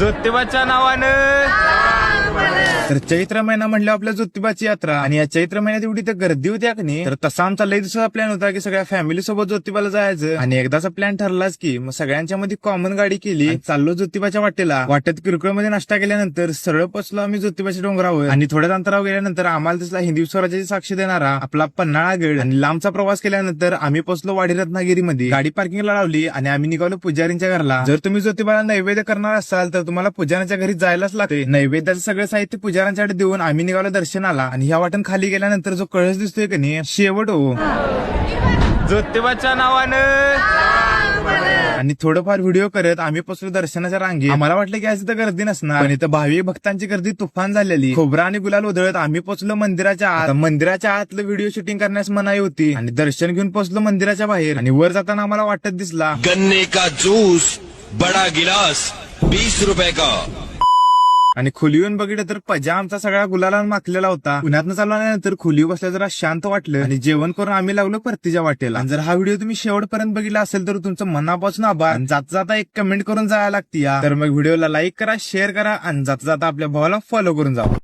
ज्योतिबाच्या नावानं। तर चैत्र महिना म्हणलं आपल्या ज्योतिबाची यात्रा, आणि या चैत्र महिन्यात एवढी तर गर्दी होती का नाही, तर तसा आमचा लई दिवसाचा प्लॅन होता की सगळ्या फॅमिली सोबत ज्योतिबाला जायचं, आणि एकदाचा प्लॅन ठरलाच की मग सगळ्यांच्या मध्ये कॉमन गाडी केली आणि चाललो ज्योतिबाच्या वाटेला। वाटेत किरकोळमध्ये नाश्ता केल्यानंतर सरळ पोचलो आम्ही ज्योतिबाच्या डोंगरावर, आणि थोड्याच अंतरावर गेल्यानंतर आम्हाला दिसला हिंदवी स्वराज्याची साक्ष देणारा आपला पन्हाळा गड, आणि लांबचा प्रवास केल्यानंतर आम्ही पोचलो वाडी रत्नागिरीमध्ये। गाडी पार्किंगला लावली आणि आम्ही निघालो पुजारींच्या घरला। जर तुम्ही ज्योतिबाला नैवेद्य करणार असाल तर तुम्हाला पुजाऱ्यांच्या घरी जायलाच लागते। नैवेद्याचं सगळं साहित्य पुजाऱ्यांच्याकडे देऊन आम्ही निघालो दर्शनाला, आणि ह्या वाटण खाली गेल्यानंतर जो कळस दिसतोय की नाही, शेवट हो ज्योतिबाच्या नावानं। आणि थोडंफार व्हिडिओ करत आम्ही पोचलो दर्शनाच्या रांगेत। आम्हाला वाटलं की आज तर गर्दी नसणार, पण इथं भाविक भक्तांची गर्दी तुफान झालेली। खोबरा आणि गुलाल उधळत आम्ही पोचलो मंदिराच्या आत। मंदिराच्या आतलं व्हिडिओ शूटिंग करण्यास मनाई होती, आणि दर्शन घेऊन पोचलो मंदिराच्या बाहेर। आणि वर जाताना आम्हाला वाटत दिसला गन्ने का जूस बड़ा गिलास 20 रुपए का। आणि खोली येऊन बघितलं तर पजा आमचा सगळा गुलाला माखलेला होता। उन्हातनं चालू आल्यानंतर खोली बसल्या जरा शांत वाटलं, आणि जेवण करून आम्ही लागलो परतीच्या वाटेला। आणि जर हा व्हिडिओ तुम्ही शेवटपर्यंत बघितला असेल तर तुमचं मनापासून आभार, आणि जाता जाता एक कमेंट करून जायला लागती या। तर मग व्हिडिओला लाईक करा, शेअर करा, आणि जाता जाता आपल्या भावाला फॉलो करून जावा।